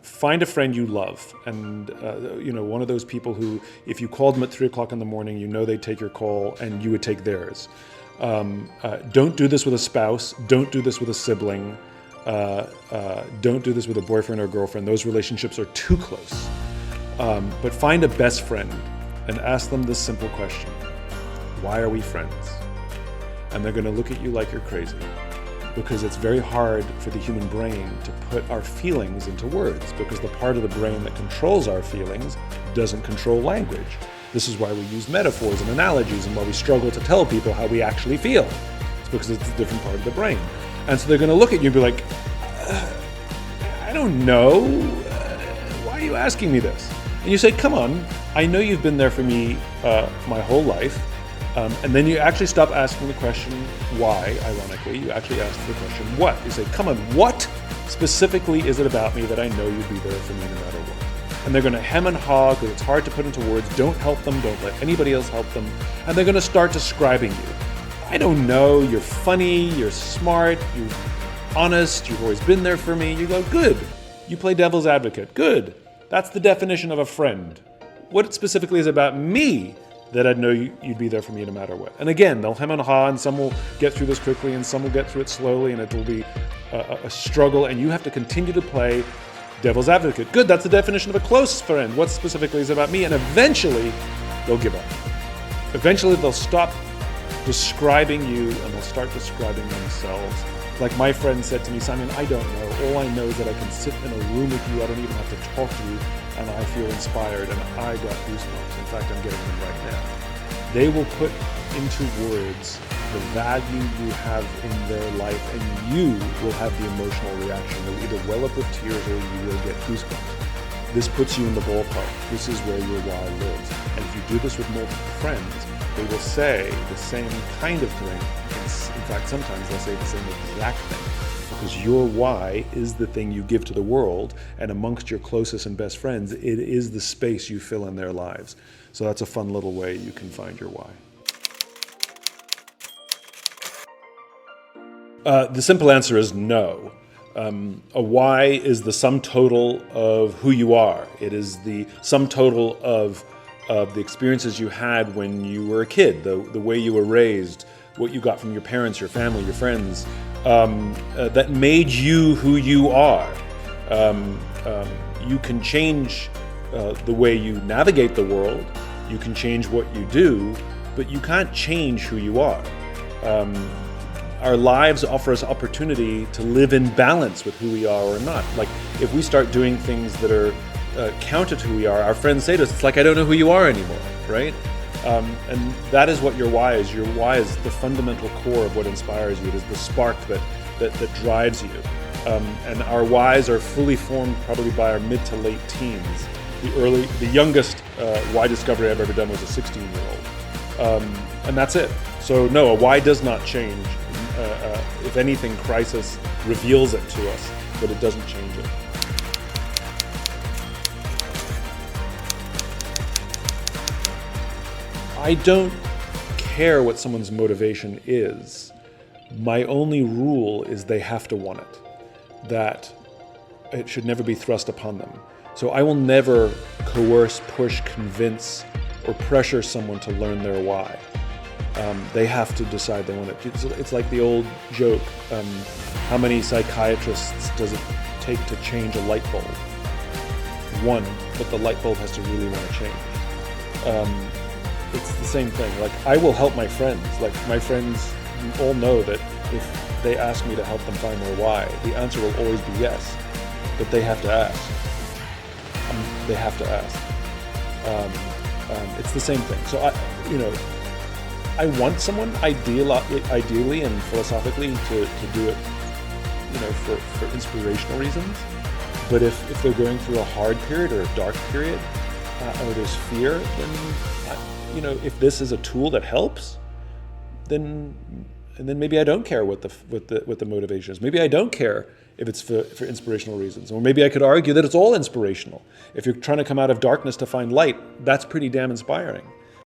Find a friend you love, and one of those people who, if you called them at 3 o'clock in the morning, you know they'd take your call and you would take theirs. Don't do this with a spouse. Don't do this with a sibling. Don't do this with a boyfriend or girlfriend. Those relationships are too close. But find a best friend and ask them this simple question: why are we friends? And they're going to look at you like you're crazy, because it's very hard for the human brain to put our feelings into words, because the part of the brain that controls our feelings doesn't control language. This is why we use metaphors and analogies, and why we struggle to tell people how we actually feel. It's because it's a different part of the brain. And so they're going to look at you and be like, I don't know, why are you asking me this? And you say, come on, I know you've been there for me my whole life. And then you actually stop asking the question why, ironically. You actually ask the question what. You say, come on, what specifically is it about me that I know you'd be there for me no matter what? And they're going to hem and haw because it's hard to put into words. Don't help them. Don't let anybody else help them. And they're going to start describing you. I don't know. You're funny. You're smart. You're honest. You've always been there for me. You go, good. You play devil's advocate. Good. That's the definition of a friend. What specifically is about me that I'd know you'd be there for me no matter what? And again, they'll hem and haw, and some will get through this quickly, and some will get through it slowly, and it will be a struggle, and you have to continue to play devil's advocate. Good, that's the definition of a close friend. What specifically is about me? And eventually, they'll give up. Eventually, they'll stop describing you, and they'll start describing themselves. Like my friend said to me, Simon, I don't know. All I know is that I can sit in a room with you. I don't even have to talk to you, and I feel inspired, and I got goosebumps. In fact, I'm getting them right now. They will put into words the value you have in their life, and you will have the emotional reaction. You'll either well up with tears or you will get goosebumps. This puts you in the ballpark. This is where your why lives. And if you do this with multiple friends, they will say the same kind of thing. In fact, sometimes they'll say the same exact thing, because your why is the thing you give to the world, and amongst your closest and best friends, it is the space you fill in their lives. So that's a fun little way you can find your why. The simple answer is no. A why is the sum total of who you are. It is the sum total of the experiences you had when you were a kid, the way you were raised, what you got from your parents, your family, your friends, that made you who you are. You can change the way you navigate the world, you can change what you do, but you can't change who you are. Our lives offer us opportunity to live in balance with who we are or not. Like, if we start doing things that are counter to who we are, our friends say to us, it's like, I don't know who you are anymore, right? And that is what your why is. Your why is the fundamental core of what inspires you. It is the spark that drives you. And our whys are fully formed probably by our mid to late teens. The youngest why discovery I've ever done was a 16-year-old. And that's it. So no, a why does not change. If anything, crisis reveals it to us, but it doesn't change it. I don't care what someone's motivation is. My only rule is they have to want it, that it should never be thrust upon them. So I will never coerce, push, convince, or pressure someone to learn their why. They have to decide they want it. It's like the old joke, how many psychiatrists does it take to change a light bulb? One, but the light bulb has to really want to change. It's the same thing. Like, I will help my friends. Like, my friends all know that if they ask me to help them find their why, the answer will always be yes. But they have to ask. They have to ask. It's the same thing. So I want someone ideally and philosophically to do it, for inspirational reasons. But if they're going through a hard period or a dark period, or there's fear, then if this is a tool that helps, then maybe I don't care what the motivation is. Maybe I don't care if it's for inspirational reasons, or maybe I could argue that it's all inspirational. If you're trying to come out of darkness to find light, that's pretty damn inspiring.